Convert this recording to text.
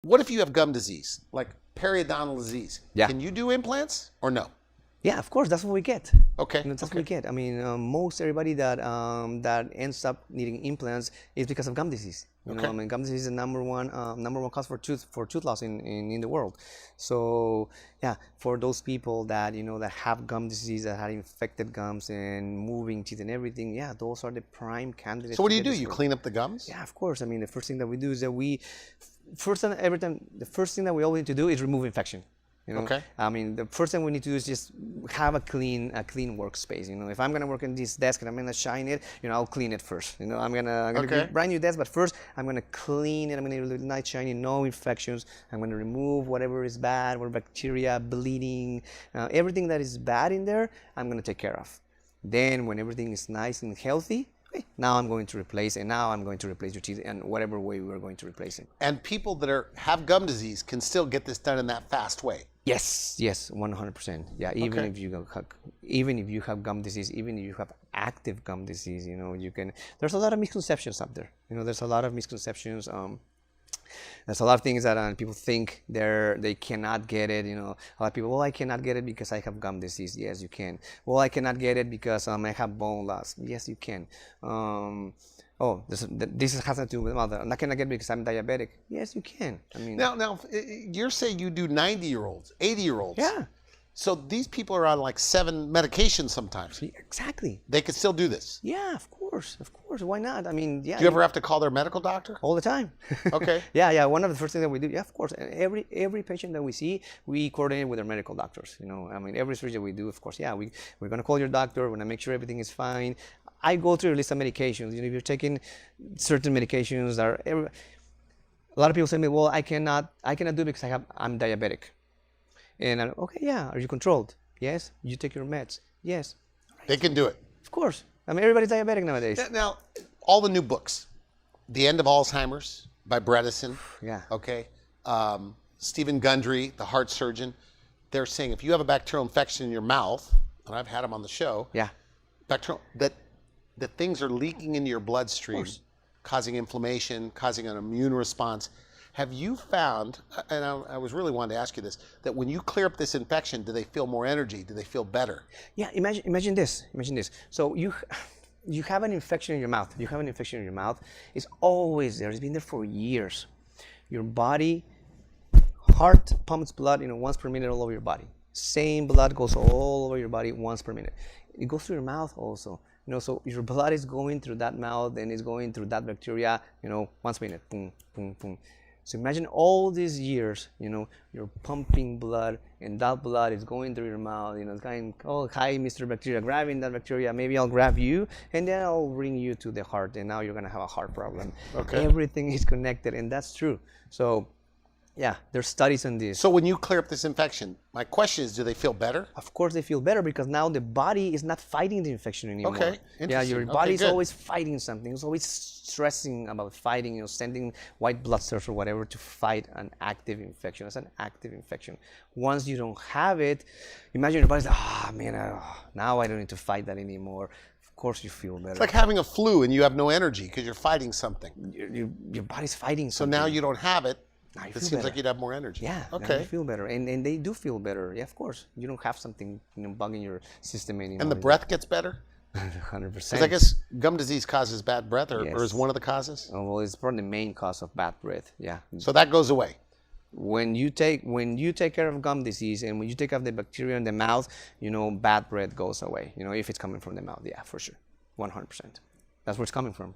What if you have gum disease, like periodontal disease? Yeah. Can you do implants or no? Yeah, of course, that's what we get. Okay. That's what we get. I mean, most everybody that that ends up needing implants is because of gum disease. You know, I mean, gum disease is the number one cause for tooth loss in the world. So yeah, for those people that that have gum disease, that have infected gums and moving teeth and everything, yeah, those are the prime candidates. So what do? You clean up the gums? Yeah, of course. I mean, the first thing that we do is that the first thing that we always need to do is remove infection. Okay. I mean, the first thing we need to do is just have a clean workspace. If I'm gonna work on this desk and I'm gonna shine it, I'll clean it first. I'm gonna be brand new desk, but first I'm gonna clean it. I'm gonna leave it nice, shiny, no infections. I'm gonna remove whatever is bad, whatever bacteria, bleeding, everything that is bad in there. I'm gonna take care of. Then when everything is nice and healthy, now I'm going to replace, and now I'm going to replace your teeth in whatever way we're going to replace it. And people that have gum disease can still get this done in that fast way. Yes, 100%. Yeah, even if you have gum disease, even if you have active gum disease, you can. There's a lot of misconceptions out there. There's a lot of misconceptions. There's a lot of things that people think they cannot get it. A lot of people, well, I cannot get it because I have gum disease. Yes, you can. Well, I cannot get it because I have bone loss. Yes, you can. Oh, this has nothing to do with mother. I'm not gonna get it because I'm diabetic. Yes, you can. I mean, now you're saying you do 90-year-olds, 80-year-olds. Yeah. So these people are on like 7 medications sometimes. Exactly. They could still do this. Yeah, of course. Why not? I mean, yeah. Do you ever have to call their medical doctor? All the time. Okay. Yeah. One of the first things that we do, yeah, of course. And every patient that we see, we coordinate with our medical doctors. I mean, every surgery we do, of course, yeah, we're gonna call your doctor. We're gonna make sure everything is fine. I go through a list of medications. If you're taking certain medications, a lot of people say to me, well, I cannot do it because I'm diabetic. And I'm okay, yeah. Are you controlled? Yes. You take your meds? Yes. Right. They can do it. Of course. I mean, everybody's diabetic nowadays. Now, all the new books, The End of Alzheimer's by Bredesen. Yeah. Okay. Stephen Gundry, the heart surgeon, they're saying if you have a bacterial infection in your mouth, and I've had them on the show. Yeah. Bacterial that things are leaking into your bloodstream, causing inflammation, causing an immune response. Have you found, and I was really wanting to ask you this, that when you clear up this infection, do they feel more energy? Do they feel better? Yeah, imagine this. So you have an infection in your mouth. It's always there. It's been there for years. Your heart pumps blood, once per minute all over your body. Same blood goes all over your body once per minute. It goes through your mouth also. So your blood is going through that mouth and it's going through that bacteria, once per minute, boom, boom, boom. So imagine all these years, you're pumping blood and that blood is going through your mouth, it's going, oh, hi, Mr. Bacteria, grabbing that bacteria, maybe I'll grab you and then I'll bring you to the heart and now you're gonna have a heart problem. Okay. Everything is connected and that's true. So yeah, there's studies on this. So when you clear up this infection, my question is, do they feel better? Of course they feel better because now the body is not fighting the infection anymore. Okay, yeah, your body is always fighting something. It's always stressing about fighting, sending white blood cells or whatever to fight an active infection. It's an active infection. Once you don't have it, imagine your body's like, now I don't need to fight that anymore. Of course you feel better. It's like having a flu and you have no energy because you're fighting something. Your body's fighting something. So now you don't have it. It seems better. like you'd have more energy. Yeah, okay. You feel better, and they do feel better. Yeah, of course. You don't have something bugging your system anymore. And the breath gets better? 100%. Because I guess gum disease causes bad breath, or is one of the causes? Oh, well, it's probably the main cause of bad breath. Yeah. So that goes away. When you take care of gum disease and when you take off the bacteria in the mouth, bad breath goes away. If it's coming from the mouth, yeah, for sure, 100%. That's where it's coming from.